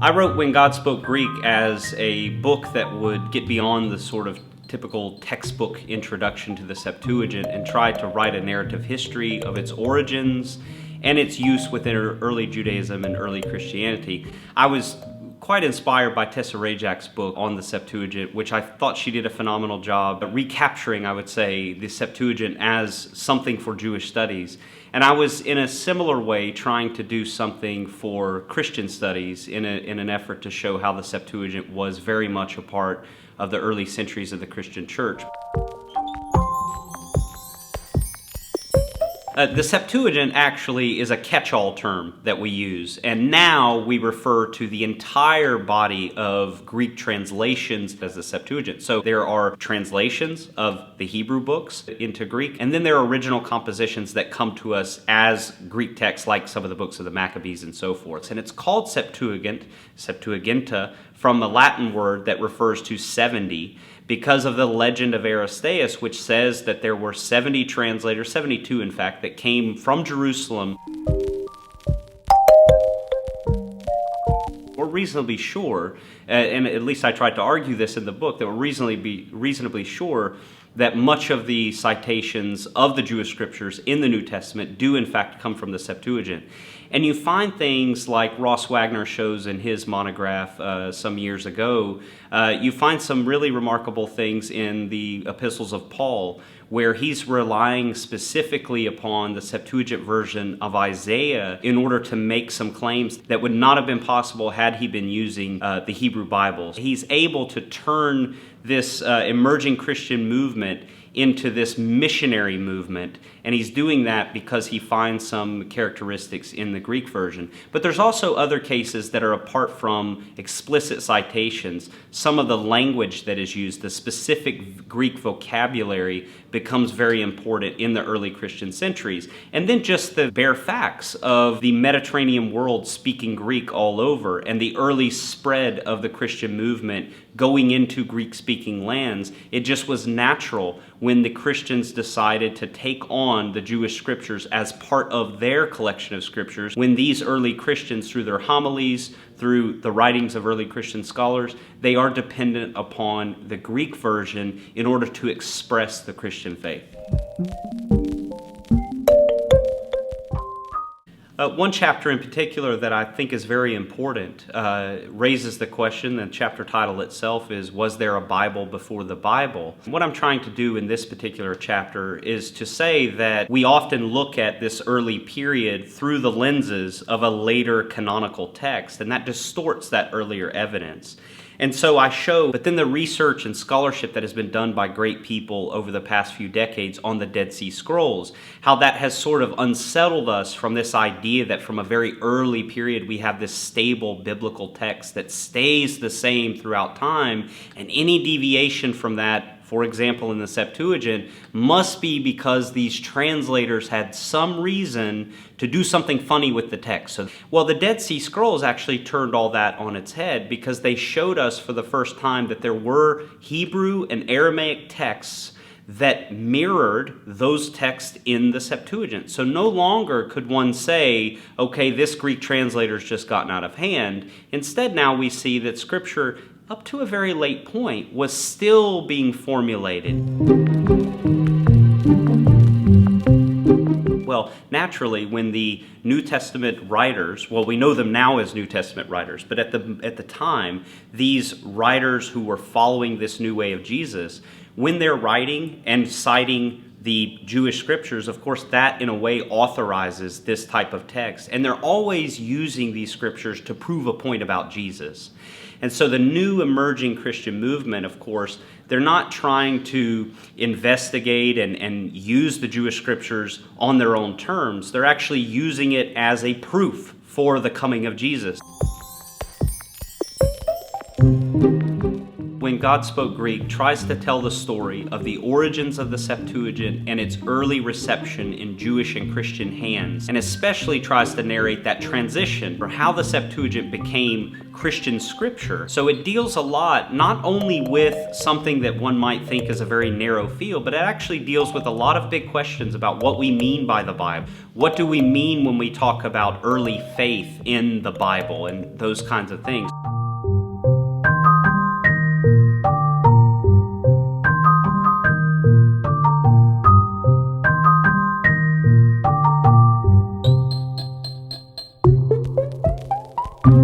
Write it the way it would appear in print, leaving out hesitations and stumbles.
I wrote When God Spoke Greek as a book that would get beyond the sort of typical textbook introduction to the Septuagint and try to write a narrative history of its origins and its use within early Judaism and early Christianity. I was quite inspired by Tessa Rajak's book on the Septuagint, which I thought she did a phenomenal job recapturing, I would say, the Septuagint as something for Jewish studies. And I was, in a similar way, trying to do something for Christian studies in an effort to show how the Septuagint was very much a part of the early centuries of the Christian church. The Septuagint actually is a catch-all term that we use, and now we refer to the entire body of Greek translations as the Septuagint. So there are translations of the Hebrew books into Greek, and then there are original compositions that come to us as Greek texts, like some of the books of the Maccabees and so forth. And it's called Septuagint, Septuaginta, from a Latin word that refers to 70, because of the legend of Aristeas, which says that there were 70 translators, 72 in fact, that came from Jerusalem. We're reasonably sure, and at least I tried to argue this in the book, that we're reasonably sure that much of the citations of the Jewish scriptures in the New Testament do in fact come from the Septuagint. And you find things like Ross Wagner shows in his monograph some years ago. You find some really remarkable things in the epistles of Paul, where he's relying specifically upon the Septuagint version of Isaiah in order to make some claims that would not have been possible had he been using the Hebrew Bibles. He's able to turn this emerging Christian movement into this missionary movement, and he's doing that because he finds some characteristics in the Greek version. But there's also other cases that are apart from explicit citations. Some of the language that is used, the specific Greek vocabulary, becomes very important in the early Christian centuries. And then just the bare facts of the Mediterranean world speaking Greek all over, and the early spread of the Christian movement going into Greek-speaking lands. It just was natural when the Christians decided to take on the Jewish scriptures as part of their collection of scriptures. When these early Christians, through their homilies, through the writings of early Christian scholars, they are dependent upon the Greek version in order to express the Christian faith. One chapter in particular that I think is very important raises the question, the chapter title itself is, Was There a Bible Before the Bible? What I'm trying to do in this particular chapter is to say that we often look at this early period through the lenses of a later canonical text, and that distorts that earlier evidence. And so I show, but then the research and scholarship that has been done by great people over the past few decades on the Dead Sea Scrolls, how that has sort of unsettled us from this idea that from a very early period we have this stable biblical text that stays the same throughout time, and any deviation from that, for example, in the Septuagint, must be because these translators had some reason to do something funny with the text. So, well, the Dead Sea Scrolls actually turned all that on its head because they showed us for the first time that there were Hebrew and Aramaic texts that mirrored those texts in the Septuagint. So no longer could one say, okay, this Greek translator's just gotten out of hand. Instead, now we see that Scripture, up to a very late point, was still being formulated. Well, naturally, when the New Testament writers, well, we know them now as New Testament writers, but at the time, these writers who were following this new way of Jesus, when they're writing and citing the Jewish scriptures, of course, that in a way authorizes this type of text. And they're always using these scriptures to prove a point about Jesus. And so the new emerging Christian movement, of course, they're not trying to investigate and use the Jewish scriptures on their own terms. They're actually using it as a proof for the coming of Jesus. When God Spoke Greek tries to tell the story of the origins of the Septuagint and its early reception in Jewish and Christian hands, and especially tries to narrate that transition for how the Septuagint became Christian scripture. So it deals a lot not only with something that one might think is a very narrow field, but it actually deals with a lot of big questions about what we mean by the Bible. What do we mean when we talk about early faith in the Bible and those kinds of things?